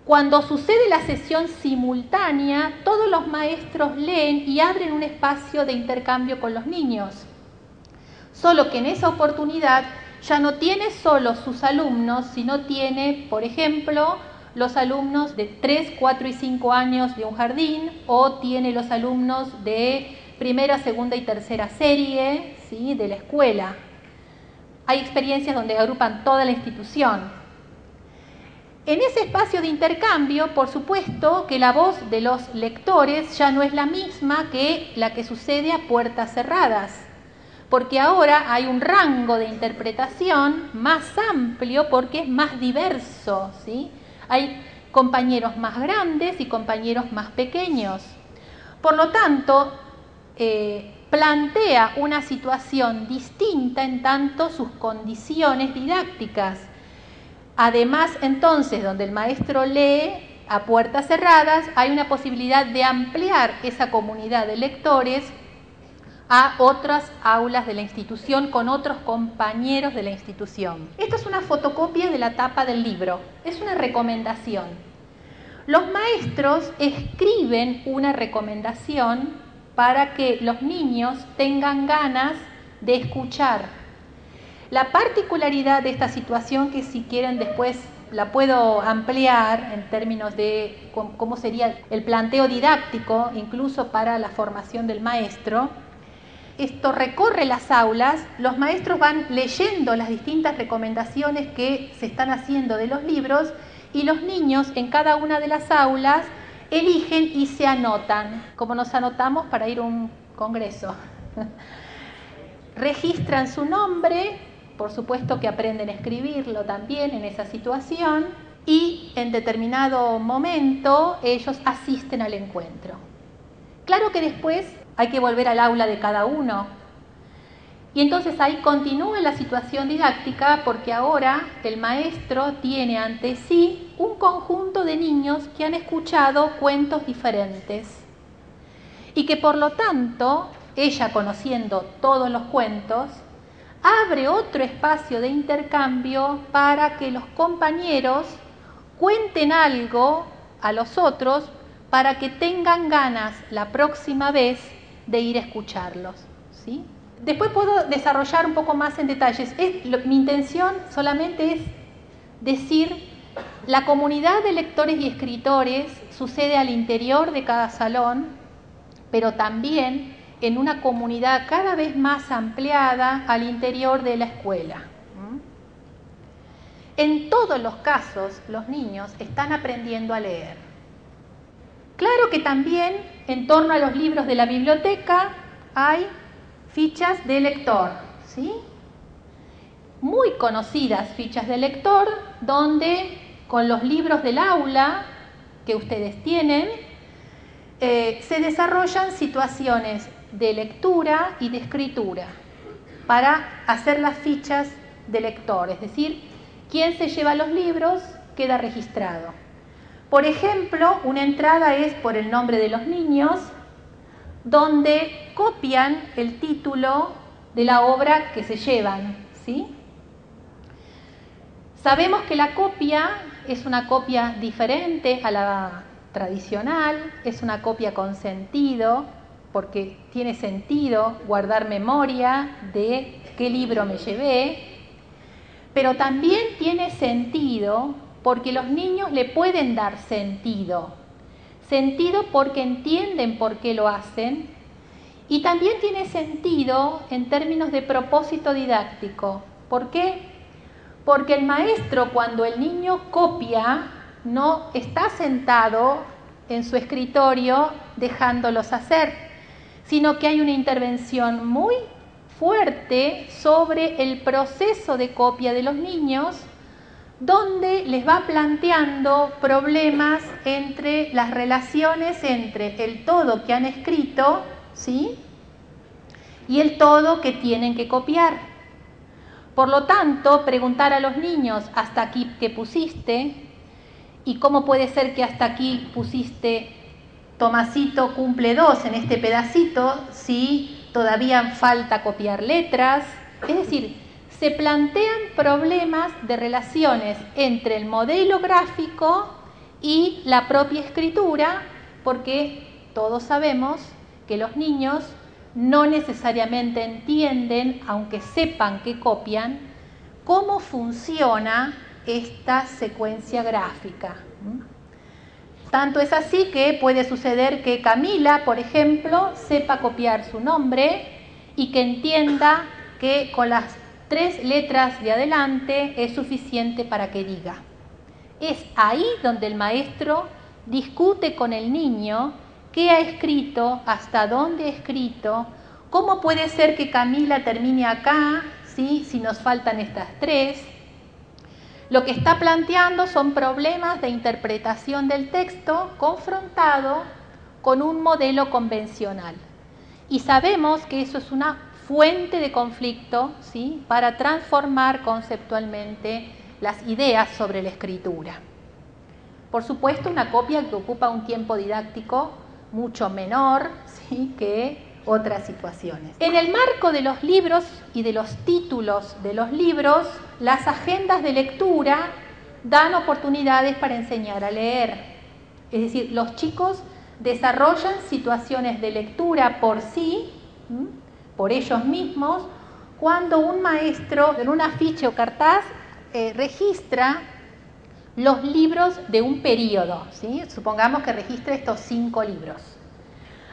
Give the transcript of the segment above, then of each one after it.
Cuando sucede la sesión simultánea, todos los maestros leen y abren un espacio de intercambio con los niños. Solo que en esa oportunidad ya no tiene solo sus alumnos, sino tiene, por ejemplo, los alumnos de 3, 4 y 5 años de un jardín, o tiene los alumnos de primera, segunda y tercera serie, ¿sí?, de la escuela. Hay experiencias donde agrupan toda la institución. En ese espacio de intercambio, por supuesto que la voz de los lectores ya no es la misma que la que sucede a puertas cerradas, porque ahora hay un rango de interpretación más amplio porque es más diverso, ¿sí? Hay compañeros más grandes y compañeros más pequeños. Por lo tanto, plantea una situación distinta en tanto sus condiciones didácticas. Además, entonces, donde el maestro lee a puertas cerradas, hay una posibilidad de ampliar esa comunidad de lectores a otras aulas de la institución con otros compañeros de la institución. Esto es una fotocopia de la tapa del libro, es una recomendación. Los maestros escriben una recomendación para que los niños tengan ganas de escuchar. La particularidad de esta situación, que si quieren después la puedo ampliar en términos de cómo sería el planteo didáctico, incluso para la formación del maestro, esto recorre las aulas, los maestros van leyendo las distintas recomendaciones que se están haciendo de los libros y los niños en cada una de las aulas eligen y se anotan, como nos anotamos para ir a un congreso. Registran su nombre, por supuesto que aprenden a escribirlo también en esa situación, y en determinado momento ellos asisten al encuentro. Claro que después hay que volver al aula de cada uno, y entonces ahí continúa la situación didáctica, porque ahora el maestro tiene ante sí un conjunto de niños que han escuchado cuentos diferentes y que por lo tanto, ella conociendo todos los cuentos, abre otro espacio de intercambio para que los compañeros cuenten algo a los otros para que tengan ganas la próxima vez de ir a escucharlos, ¿sí? Después puedo desarrollar un poco más en detalles. Mi intención solamente es decir, la comunidad de lectores y escritores sucede al interior de cada salón, pero también en una comunidad cada vez más ampliada al interior de la escuela. En todos los casos, los niños están aprendiendo a leer. Claro que también en torno a los libros de la biblioteca hay fichas de lector, ¿sí? Muy conocidas fichas de lector, donde con los libros del aula que ustedes tienen, se desarrollan situaciones de lectura y de escritura para hacer las fichas de lector, es decir, quién se lleva los libros queda registrado. Por ejemplo, una entrada es por el nombre de los niños, donde copian el título de la obra que se llevan, ¿sí? Sabemos que la copia es una copia diferente a la tradicional, es una copia con sentido, porque tiene sentido guardar memoria de qué libro me llevé, pero también tiene sentido porque los niños le pueden dar sentido. Sentido porque entienden por qué lo hacen, y también tiene sentido en términos de propósito didáctico. ¿Por qué? Porque el maestro, cuando el niño copia, no está sentado en su escritorio dejándolos hacer, sino que hay una intervención muy fuerte sobre el proceso de copia de los niños, donde les va planteando problemas entre las relaciones entre el todo que han escrito, ¿sí?, y el todo que tienen que copiar. Por lo tanto, preguntar a los niños, ¿hasta aquí qué pusiste? ¿Y cómo puede ser que hasta aquí pusiste Tomasito cumple 2 en este pedacito si todavía falta copiar letras? Es decir, se plantean problemas de relaciones entre el modelo gráfico y la propia escritura, porque todos sabemos que los niños no necesariamente entienden, aunque sepan que copian, cómo funciona esta secuencia gráfica. Tanto es así que puede suceder que Camila, por ejemplo, sepa copiar su nombre y que entienda que con las 3 letras de adelante es suficiente para que diga. Es ahí donde el maestro discute con el niño qué ha escrito, hasta dónde ha escrito, cómo puede ser que Camila termine acá, ¿sí? Si nos faltan estas 3. Lo que está planteando son problemas de interpretación del texto confrontado con un modelo convencional. Y sabemos que eso es una fuente de conflicto, ¿sí? Para transformar conceptualmente las ideas sobre la escritura. Por supuesto, una copia que ocupa un tiempo didáctico mucho menor, ¿sí? Que otras situaciones. En el marco de los libros y de los títulos de los libros, las agendas de lectura dan oportunidades para enseñar a leer. Es decir, los chicos desarrollan situaciones de lectura por sí, por ellos mismos, cuando un maestro en un afiche o cartaz registra los libros de un periodo, ¿sí? Supongamos que registre estos 5 libros.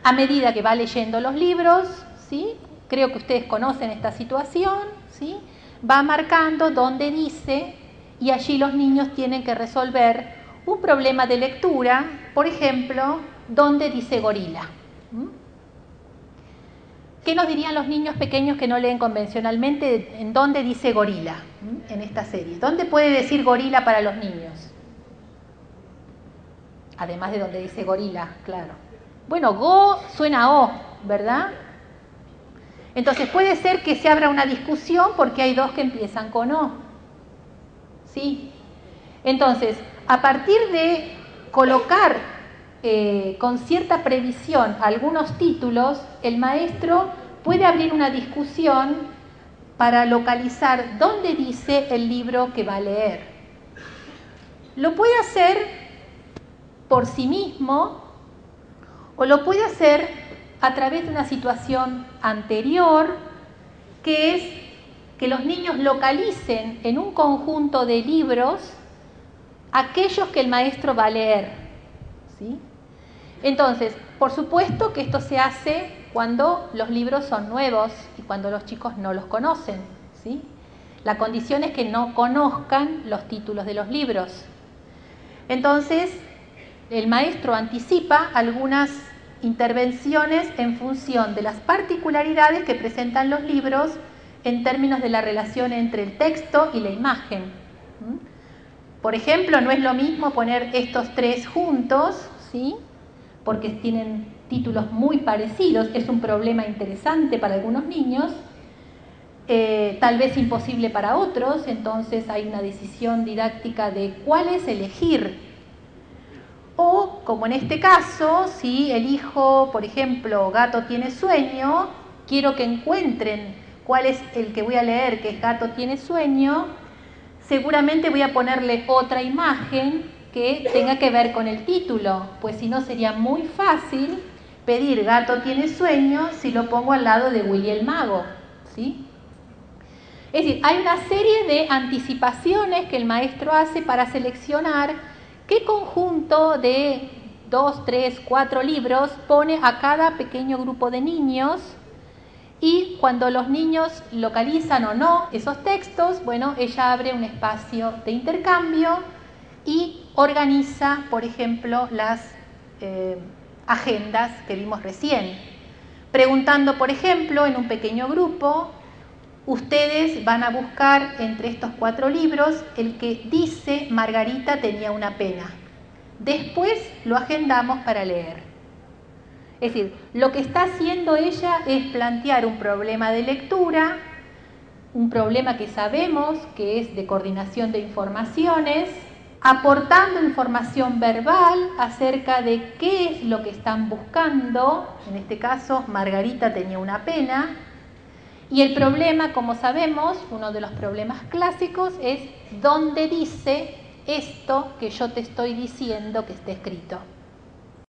A medida que va leyendo los libros, ¿sí? Creo que ustedes conocen esta situación, ¿sí? Va marcando dónde dice, y allí los niños tienen que resolver un problema de lectura, por ejemplo, dónde dice gorila. ¿Qué nos dirían los niños pequeños que no leen convencionalmente en dónde dice gorila en esta serie? ¿Dónde puede decir gorila para los niños? Además de dónde dice gorila, claro. Bueno, go suena a o, ¿verdad? Entonces puede ser que se abra una discusión porque hay 2 que empiezan con o. ¿Sí? Entonces, a partir de colocar con cierta previsión algunos títulos, el maestro puede abrir una discusión para localizar dónde dice el libro que va a leer. Lo puede hacer por sí mismo o lo puede hacer a través de una situación anterior, que es que los niños localicen en un conjunto de libros aquellos que el maestro va a leer, ¿sí? Entonces, por supuesto que esto se hace cuando los libros son nuevos y cuando los chicos no los conocen, ¿sí? La condición es que no conozcan los títulos de los libros. Entonces, el maestro anticipa algunas intervenciones en función de las particularidades que presentan los libros en términos de la relación entre el texto y la imagen. Por ejemplo, no es lo mismo poner estos 3 juntos, ¿sí? Porque tienen títulos muy parecidos, es un problema interesante para algunos niños, tal vez imposible para otros, entonces hay una decisión didáctica de cuáles elegir. O, como en este caso, si elijo, por ejemplo, Gato tiene sueño, quiero que encuentren cuál es el que voy a leer, que es Gato tiene sueño, seguramente voy a ponerle otra imagen que tenga que ver con el título, pues si no sería muy fácil pedir Gato tiene sueño si lo pongo al lado de Willy el Mago, ¿sí? Es decir, hay una serie de anticipaciones que el maestro hace para seleccionar qué conjunto de 2, 3, 4 libros pone a cada pequeño grupo de niños, y cuando los niños localizan o no esos textos, bueno, ella abre un espacio de intercambio y organiza, por ejemplo, las agendas que vimos recién, preguntando, por ejemplo, en un pequeño grupo, ustedes van a buscar entre estos 4 libros el que dice Margarita tenía una pena. Después lo agendamos para leer. Es decir, lo que está haciendo ella es plantear un problema de lectura, un problema que sabemos que es de coordinación de informaciones, aportando información verbal acerca de qué es lo que están buscando. En este caso, Margarita tenía una pena. Y el problema, como sabemos, uno de los problemas clásicos es dónde dice esto que yo te estoy diciendo que esté escrito.